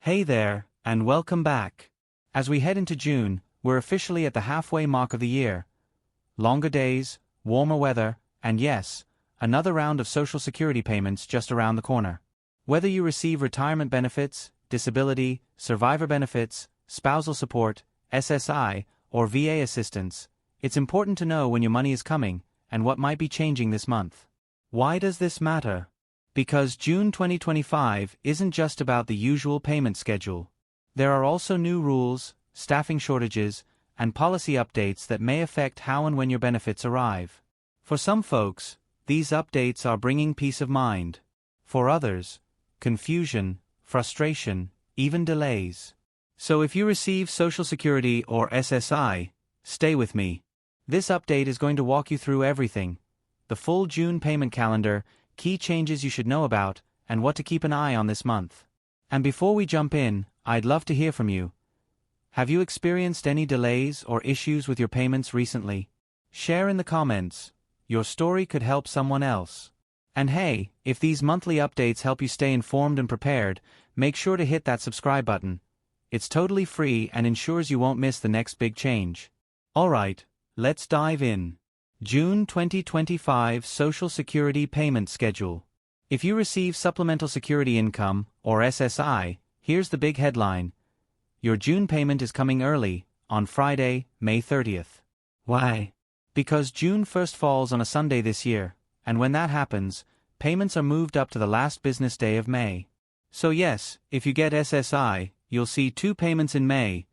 Hey there, and welcome back. As we head into June, we're officially at the halfway mark of the year. Longer days, warmer weather, and yes, another round of Social Security payments just around the corner. Whether you receive retirement benefits, disability, survivor benefits, spousal support, SSI, or VA assistance, it's important to know when your money is coming and what might be changing this month. Why does this matter? Because June 2025 isn't just about the usual payment schedule. There are also new rules, staffing shortages, and policy updates that may affect how and when your benefits arrive. For some folks, these updates are bringing peace of mind. For others, confusion, frustration, even delays. So if you receive Social Security or SSI, stay with me. This update is going to walk you through everything: the full June payment calendar, key changes you should know about, and what to keep an eye on this month. And before we jump in, I'd love to hear from you. Have you experienced any delays or issues with your payments recently? Share in the comments. Your story could help someone else. And hey, if these monthly updates help you stay informed and prepared, make sure to hit that subscribe button. It's totally free and ensures you won't miss the next big change. Alright, let's dive in. June 2025 Social Security Payment Schedule. If you receive Supplemental Security Income, or SSI, here's the big headline. Your June payment is coming early, on Friday, May 30th. Why? Because June 1st falls on a Sunday this year, and when that happens, payments are moved up to the last business day of May. So yes, if you get SSI, you'll see 2 payments in May,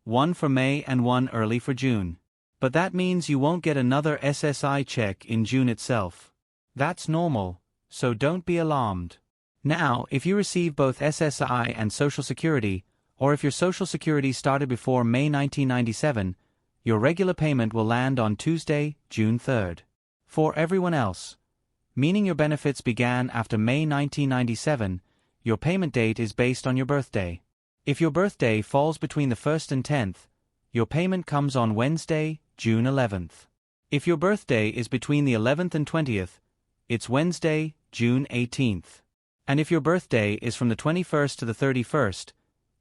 one for May and one early for June. But that means you won't get another SSI check in June itself. That's normal, so don't be alarmed. Now, if you receive both SSI and Social Security, or if your Social Security started before May 1997, your regular payment will land on Tuesday, June 3rd. For everyone else, meaning your benefits began after May 1997, your payment date is based on your birthday. If your birthday falls between the 1st and 10th, your payment comes on Wednesday, June 11th. If your birthday is between the 11th and 20th, it's Wednesday, June 18th. And if your birthday is from the 21st to the 31st,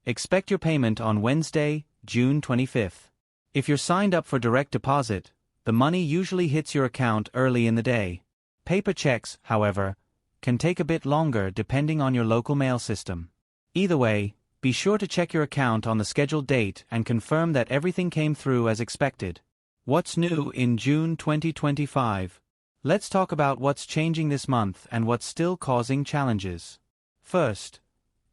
expect your payment on Wednesday, June 25th. If you're signed up for direct deposit, the money usually hits your account early in the day. Paper checks, however, can take a bit longer depending on your local mail system. Either way, be sure to check your account on the scheduled date and confirm that everything came through as expected. What's new in June 2025? Let's talk about what's changing this month and what's still causing challenges. First,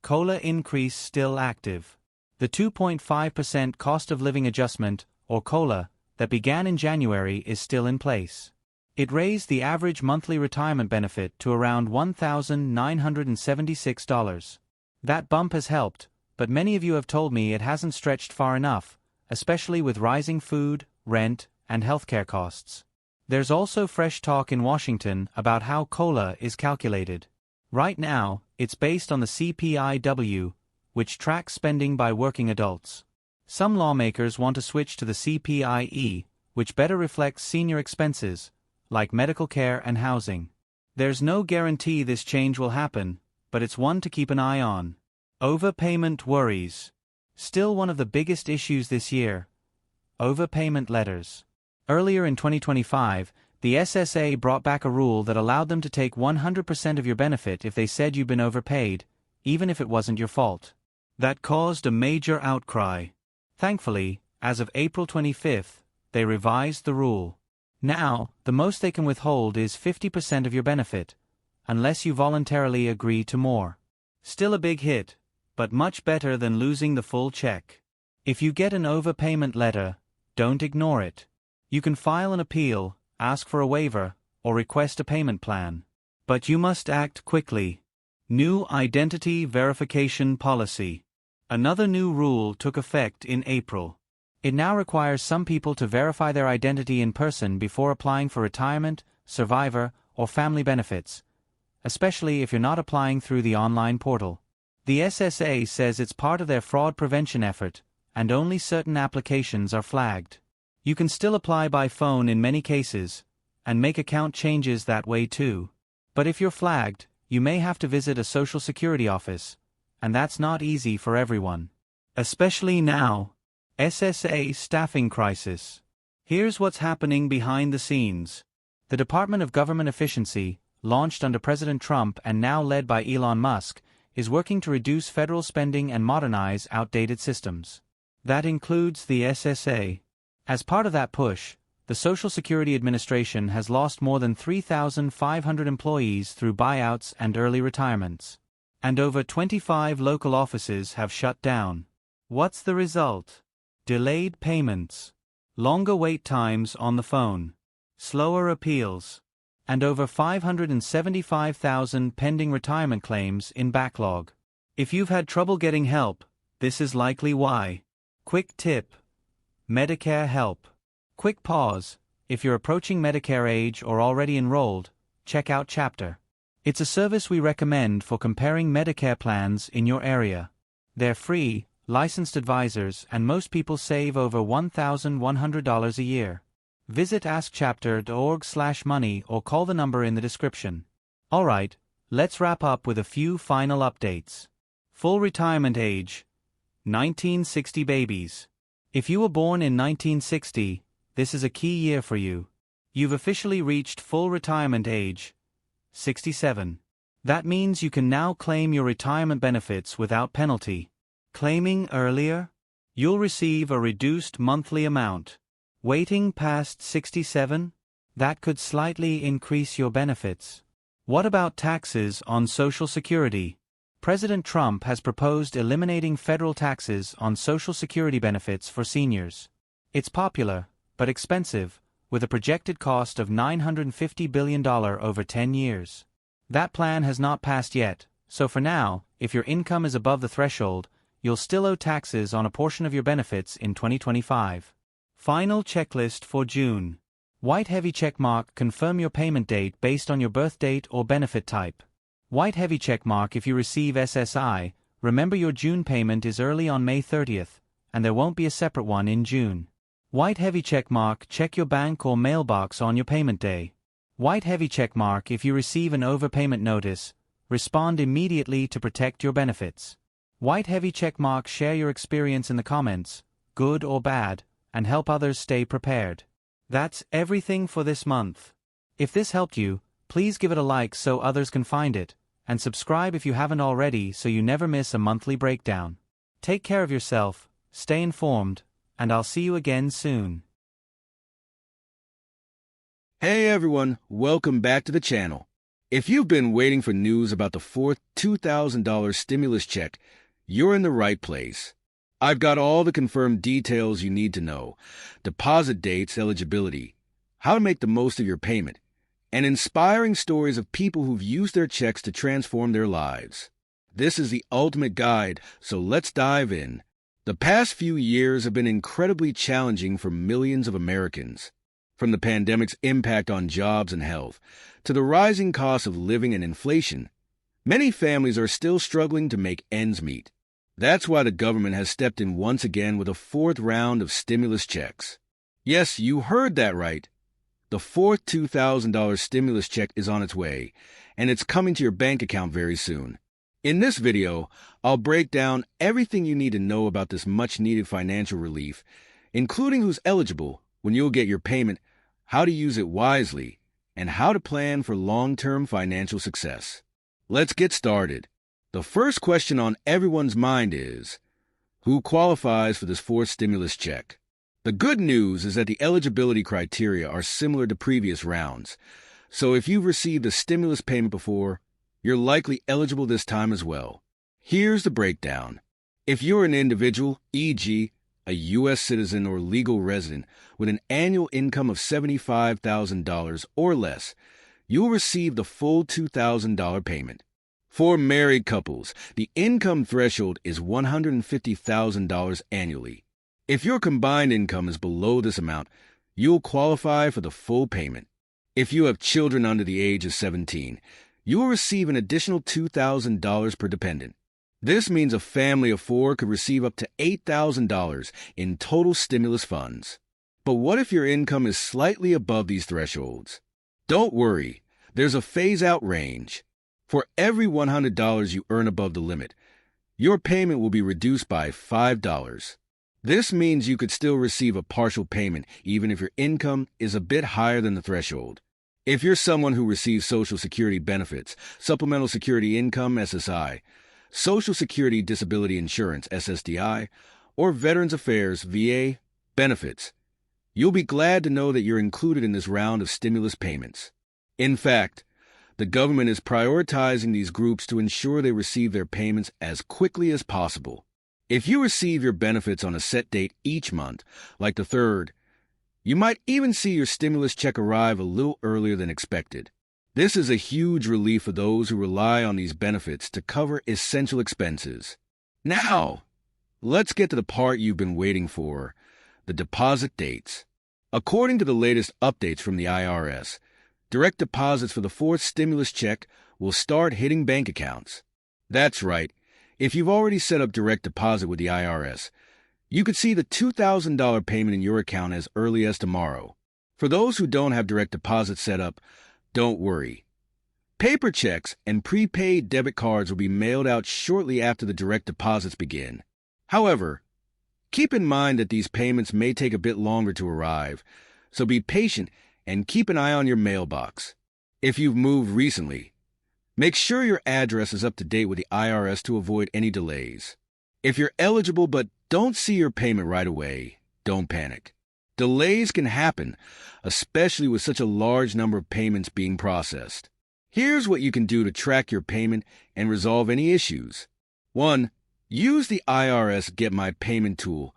COLA increase still active. The 2.5% cost of living adjustment, or COLA, that began in January is still in place. It raised the average monthly retirement benefit to around $1,976. That bump has helped, but many of you have told me it hasn't stretched far enough, especially with rising food, rent, and healthcare costs. There's also fresh talk in Washington about how COLA is calculated. Right now, it's based on the CPIW, which tracks spending by working adults. Some lawmakers want to switch to the CPIE, which better reflects senior expenses, like medical care and housing. There's no guarantee this change will happen, but it's one to keep an eye on. Overpayment worries. Still one of the biggest issues this year. Overpayment letters. Earlier in 2025, the SSA brought back a rule that allowed them to take 100% of your benefit if they said you'd been overpaid, even if it wasn't your fault. That caused a major outcry. Thankfully, as of April 25th, they revised the rule. Now, the most they can withhold is 50% of your benefit, unless you voluntarily agree to more. Still a big hit, but much better than losing the full check. If you get an overpayment letter, don't ignore it. You can file an appeal, ask for a waiver, or request a payment plan. But you must act quickly. New Identity Verification Policy. Another new rule took effect in April. It now requires some people to verify their identity in person before applying for retirement, survivor, or family benefits, especially if you're not applying through the online portal. The SSA says it's part of their fraud prevention effort, and only certain applications are flagged. You can still apply by phone in many cases, and make account changes that way too. But if you're flagged, you may have to visit a Social Security office, and that's not easy for everyone. Especially now. SSA staffing crisis. Here's what's happening behind the scenes. The Department of Government Efficiency, launched under President Trump and now led by Elon Musk, is working to reduce federal spending and modernize outdated systems. That includes the SSA. As part of that push, the Social Security Administration has lost more than 3,500 employees through buyouts and early retirements. And over 25 local offices have shut down. What's the result? Delayed payments, longer wait times on the phone, slower appeals, and over 575,000 pending retirement claims in backlog. If you've had trouble getting help, this is likely why. Quick tip. Medicare help. Quick pause. If you're approaching Medicare age or already enrolled, check out Chapter. It's a service we recommend for comparing Medicare plans in your area. They're free, licensed advisors, and most people save over $1,100 a year. Visit askchapter.org/money or call the number in the description. Alright, let's wrap up with a few final updates. Full retirement age. 1960 babies. If you were born in 1960, this is a key year for you. You've officially reached full retirement age. 67. That means you can now claim your retirement benefits without penalty. Claiming earlier? You'll receive a reduced monthly amount. Waiting past 67? That could slightly increase your benefits. What about taxes on Social Security? President Trump has proposed eliminating federal taxes on Social Security benefits for seniors. It's popular, but expensive, with a projected cost of $950 billion over 10 years. That plan has not passed yet, so for now, if your income is above the threshold, you'll still owe taxes on a portion of your benefits in 2025. Final checklist for June. White heavy checkmark, confirm your payment date based on your birth date or benefit type. White heavy checkmark if you receive SSI, remember your June payment is early on May 30th, and there won't be a separate one in June. White heavy checkmark, check your bank or mailbox on your payment day. White heavy checkmark if you receive an overpayment notice, respond immediately to protect your benefits. White heavy checkmark, share your experience in the comments, good or bad, and help others stay prepared. That's everything for this month. If this helped you, please give it a like so others can find it, and subscribe if you haven't already so you never miss a monthly breakdown. Take care of yourself, stay informed, and I'll see you again soon. Hey everyone, welcome back to the channel. If you've been waiting for news about the fourth $2,000 stimulus check, you're in the right place. I've got all the confirmed details you need to know: deposit dates, eligibility, how to make the most of your payment, and inspiring stories of people who've used their checks to transform their lives. This is the ultimate guide, so let's dive in. The past few years have been incredibly challenging for millions of Americans. From the pandemic's impact on jobs and health, to the rising cost of living and inflation, many families are still struggling to make ends meet. That's why the government has stepped in once again with a fourth round of stimulus checks. Yes, you heard that right. The fourth $2,000 stimulus check is on its way, and it's coming to your bank account very soon. In this video, I'll break down everything you need to know about this much-needed financial relief, including who's eligible, when you'll get your payment, how to use it wisely, and how to plan for long-term financial success. Let's get started. The first question on everyone's mind is, who qualifies for this fourth stimulus check? The good news is that the eligibility criteria are similar to previous rounds, so if you've received a stimulus payment before, you're likely eligible this time as well. Here's the breakdown. If you're an individual, e.g., a U.S. citizen or legal resident with an annual income of $75,000 or less, you'll receive the full $2,000 payment. For married couples, the income threshold is $150,000 annually. If your combined income is below this amount, you'll qualify for the full payment. If you have children under the age of 17, you will receive an additional $2,000 per dependent. This means a family of 4 could receive up to $8,000 in total stimulus funds. But what if your income is slightly above these thresholds? Don't worry, there's a phase-out range. For every $100 you earn above the limit, your payment will be reduced by $5. This means you could still receive a partial payment even if your income is a bit higher than the threshold. If you're someone who receives Social Security benefits, Supplemental Security Income (SSI), Social Security Disability Insurance (SSDI), or Veterans Affairs (VA) benefits, you'll be glad to know that you're included in this round of stimulus payments. In fact, the government is prioritizing these groups to ensure they receive their payments as quickly as possible. If you receive your benefits on a set date each month, like the 3rd, you might even see your stimulus check arrive a little earlier than expected. This is a huge relief for those who rely on these benefits to cover essential expenses. Now, let's get to the part you've been waiting for, the deposit dates. According to the latest updates from the IRS, direct deposits for the fourth stimulus check will start hitting bank accounts. That's right. If you've already set up direct deposit with the IRS, you could see the $2,000 payment in your account as early as tomorrow. For those who don't have direct deposit set up, don't worry. Paper checks and prepaid debit cards will be mailed out shortly after the direct deposits begin. However, keep in mind that these payments may take a bit longer to arrive, so be patient and keep an eye on your mailbox. If you've moved recently, make sure your address is up to date with the IRS to avoid any delays. If you're eligible but don't see your payment right away, don't panic. Delays can happen, especially with such a large number of payments being processed. Here's what you can do to track your payment and resolve any issues. 1. Use the IRS Get My Payment tool.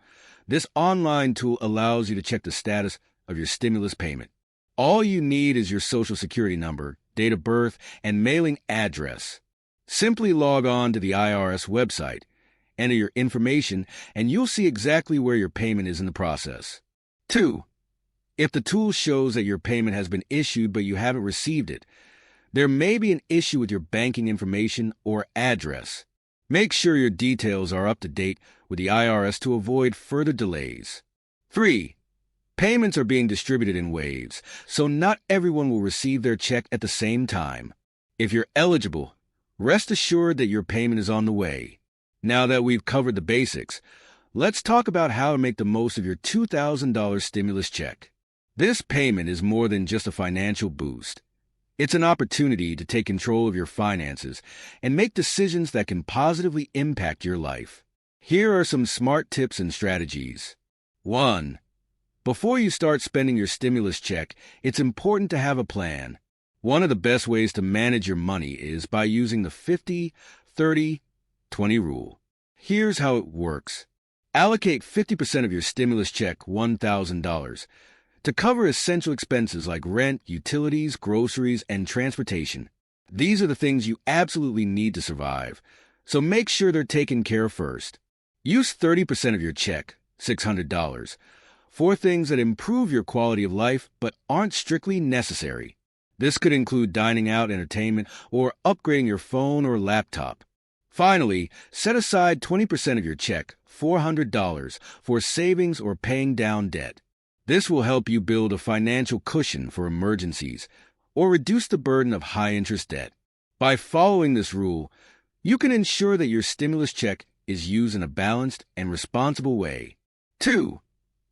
This online tool allows you to check the status of your stimulus payment. All you need is your Social Security number, date of birth, and mailing address. Simply log on to the IRS website, enter your information, and you'll see exactly where your payment is in the process. 2. If the tool shows that your payment has been issued but you haven't received it, there may be an issue with your banking information or address. Make sure your details are up to date with the IRS to avoid further delays. 3. Payments are being distributed in waves, so not everyone will receive their check at the same time. If you're eligible, rest assured that your payment is on the way. Now that we've covered the basics, let's talk about how to make the most of your $2,000 stimulus check. This payment is more than just a financial boost. It's an opportunity to take control of your finances and make decisions that can positively impact your life. Here are some smart tips and strategies. 1. Before you start spending your stimulus check, it's important to have a plan. One of the best ways to manage your money is by using the 50-30-20 rule. Here's how it works. Allocate 50% of your stimulus check, $1,000, to cover essential expenses like rent, utilities, groceries, and transportation. These are the things you absolutely need to survive, so make sure they're taken care of first. Use 30% of your check, $600, for things that improve your quality of life but aren't strictly necessary. This could include dining out, entertainment, or upgrading your phone or laptop. Finally, set aside 20% of your check, $400, for savings or paying down debt. This will help you build a financial cushion for emergencies or reduce the burden of high-interest debt. By following this rule, you can ensure that your stimulus check is used in a balanced and responsible way. 2.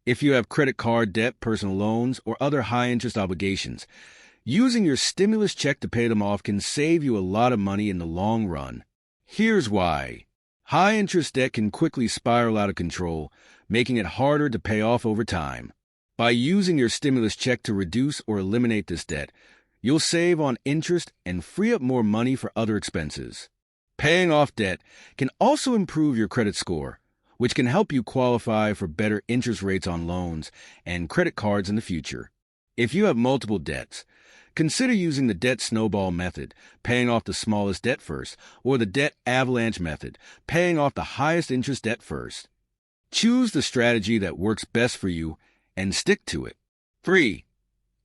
If you have credit card debt, personal loans, or other high-interest obligations, using your stimulus check to pay them off can save you a lot of money in the long run. Here's why. High-interest debt can quickly spiral out of control, making it harder to pay off over time. By using your stimulus check to reduce or eliminate this debt, you'll save on interest and free up more money for other expenses. Paying off debt can also improve your credit score, which can help you qualify for better interest rates on loans and credit cards in the future. If you have multiple debts, consider using the debt snowball method, paying off the smallest debt first, or the debt avalanche method, paying off the highest interest debt first. Choose the strategy that works best for you and stick to it. 3.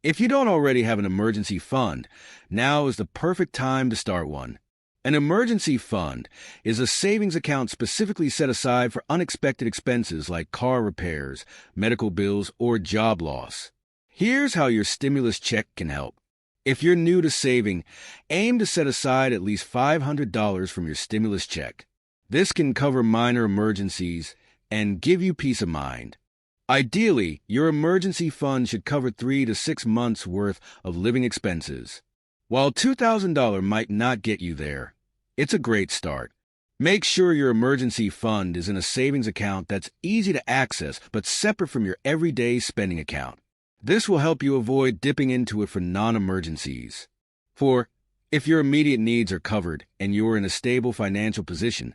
If you don't already have an emergency fund, now is the perfect time to start one. An emergency fund is a savings account specifically set aside for unexpected expenses like car repairs, medical bills, or job loss. Here's how your stimulus check can help. If you're new to saving, aim to set aside at least $500 from your stimulus check. This can cover minor emergencies and give you peace of mind. Ideally, your emergency fund should cover 3 to 6 months' worth of living expenses. While $2,000 might not get you there, it's a great start. Make sure your emergency fund is in a savings account that's easy to access but separate from your everyday spending account. This will help you avoid dipping into it for non-emergencies. 4. If your immediate needs are covered and you're in a stable financial position,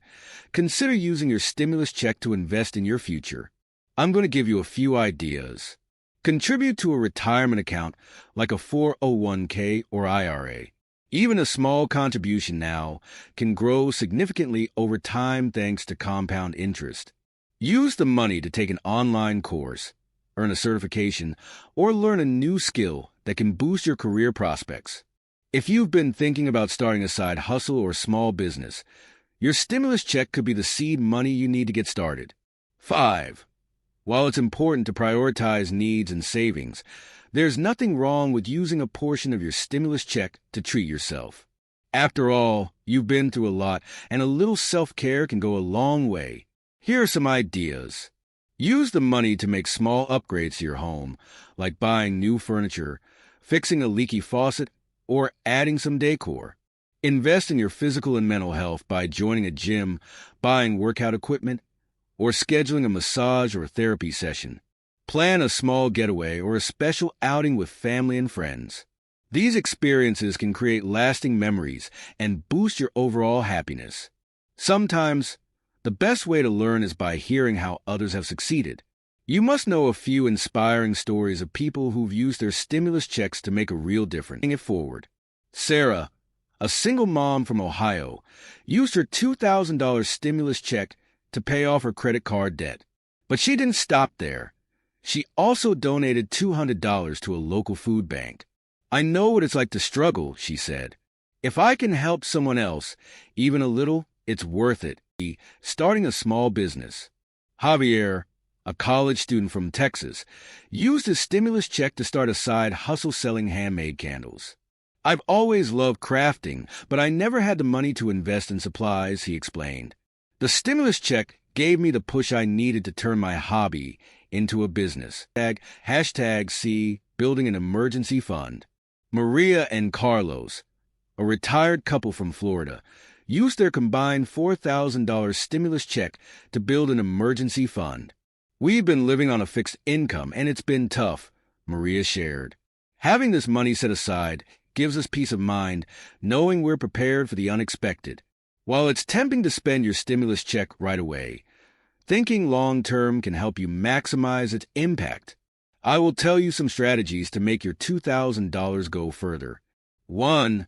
consider using your stimulus check to invest in your future. I'm going to give you a few ideas. Contribute to a retirement account like a 401k or IRA. Even a small contribution now can grow significantly over time thanks to compound interest. Use the money to take an online course, earn a certification, or learn a new skill that can boost your career prospects. If you've been thinking about starting a side hustle or small business, your stimulus check could be the seed money you need to get started. 5. While it's important to prioritize needs and savings, there's nothing wrong with using a portion of your stimulus check to treat yourself. After all, you've been through a lot, and a little self-care can go a long way. Here are some ideas. Use the money to make small upgrades to your home, like buying new furniture, fixing a leaky faucet, or adding some decor. Invest in your physical and mental health by joining a gym, buying workout equipment, or scheduling a massage or therapy session. Plan a small getaway or a special outing with family and friends. These experiences can create lasting memories and boost your overall happiness. Sometimes, the best way to learn is by hearing how others have succeeded. You must know a few inspiring stories of people who've used their stimulus checks to make a real difference. Bring it forward. Sarah, a single mom from Ohio, used her $2,000 stimulus check to pay off her credit card debt. But she didn't stop there. She also donated $200 to a local food bank. "I know what it's like to struggle," she said. "If I can help someone else, even a little, it's worth it." Starting a small business. Javier, a college student from Texas, used his stimulus check to start a side hustle selling handmade candles. "I've always loved crafting, but I never had the money to invest in supplies," he explained. "The stimulus check gave me the push I needed to turn my hobby into a business." #C building an emergency fund. Maria and Carlos, a retired couple from Florida, used their combined $4,000 stimulus check to build an emergency fund. "We've been living on a fixed income, and it's been tough," Maria shared. "Having this money set aside gives us peace of mind, knowing we're prepared for the unexpected." While it's tempting to spend your stimulus check right away, thinking long-term can help you maximize its impact. I will tell you some strategies to make your $2,000 go further. 1.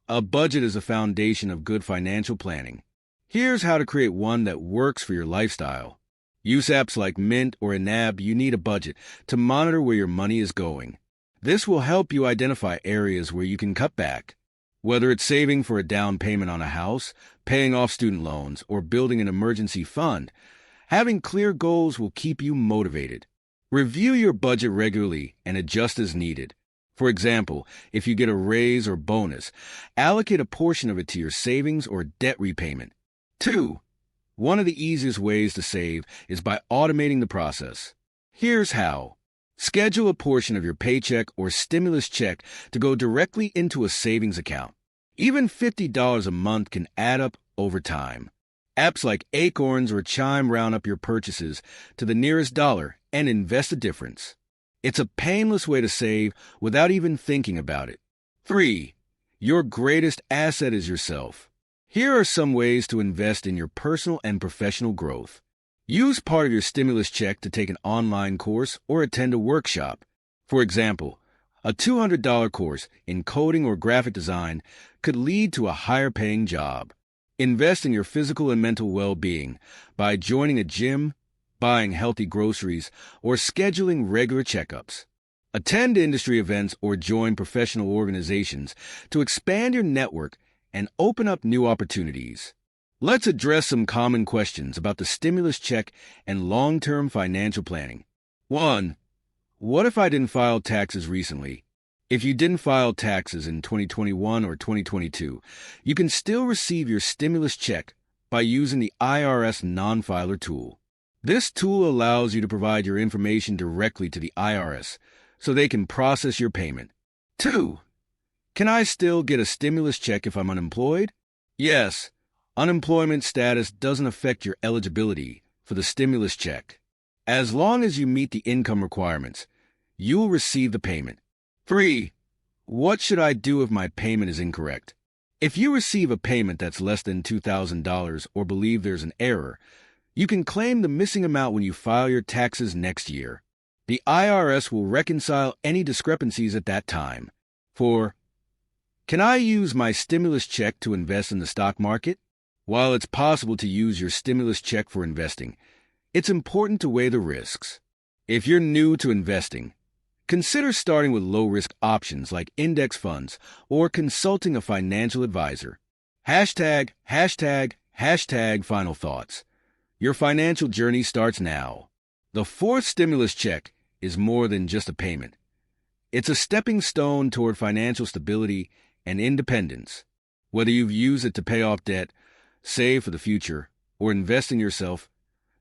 A budget is a foundation of good financial planning. Here's how to create one that works for your lifestyle. Use apps like Mint or Enab. You need a budget to monitor where your money is going. This will help you identify areas where you can cut back. Whether it's saving for a down payment on a house, paying off student loans, or building an emergency fund, having clear goals will keep you motivated. Review your budget regularly and adjust as needed. For example, if you get a raise or bonus, allocate a portion of it to your savings or debt repayment. 2. One of the easiest ways to save is by automating the process. Here's how. Schedule a portion of your paycheck or stimulus check to go directly into a savings account. Even $50 a month can add up over time. Apps like Acorns or Chime round up your purchases to the nearest dollar and invest the difference. It's a painless way to save without even thinking about it. 3. Your greatest asset is yourself. Here are some ways to invest in your personal and professional growth. Use part of your stimulus check to take an online course or attend a workshop. For example, a $200 course in coding or graphic design could lead to a higher-paying job. Invest in your physical and mental well-being by joining a gym, buying healthy groceries, or scheduling regular checkups. Attend industry events or join professional organizations to expand your network and open up new opportunities. Let's address some common questions about the stimulus check and long-term financial planning. 1. What if I didn't file taxes recently? If you didn't file taxes in 2021 or 2022, you can still receive your stimulus check by using the IRS non-filer tool. This tool allows you to provide your information directly to the IRS so they can process your payment. 2. Can I still get a stimulus check if I'm unemployed? Yes. Unemployment status doesn't affect your eligibility for the stimulus check. As long as you meet the income requirements, you'll receive the payment. 3. What should I do if my payment is incorrect? If you receive a payment that's less than $2,000 or believe there's an error, you can claim the missing amount when you file your taxes next year. The IRS will reconcile any discrepancies at that time. 4. Can I use my stimulus check to invest in the stock market? While it's possible to use your stimulus check for investing, it's important to weigh the risks. If you're new to investing, consider starting with low-risk options like index funds or consulting a financial advisor. #, final thoughts. Your financial journey starts now. The fourth stimulus check is more than just a payment. It's a stepping stone toward financial stability and independence. Whether you've used it to pay off debt, save for the future, or invest in yourself,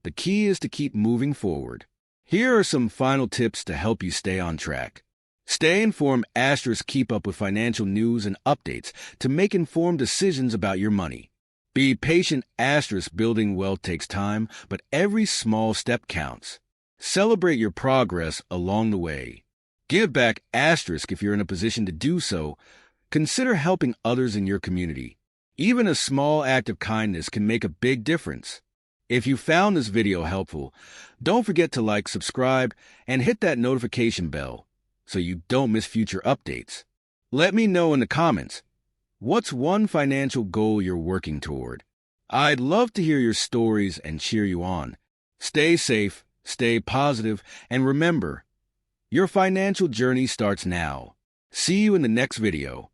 the key is to keep moving forward. Here are some final tips to help you stay on track. Stay informed * keep up with financial news and updates to make informed decisions about your money. Be patient * building wealth takes time, but every small step counts. Celebrate your progress along the way. Give back * if you're in a position to do so. Consider helping others in your community. Even a small act of kindness can make a big difference. If you found this video helpful, don't forget to like, subscribe, and hit that notification bell so you don't miss future updates. Let me know in the comments, what's one financial goal you're working toward? I'd love to hear your stories and cheer you on. Stay safe, stay positive, and remember, your financial journey starts now. See you in the next video.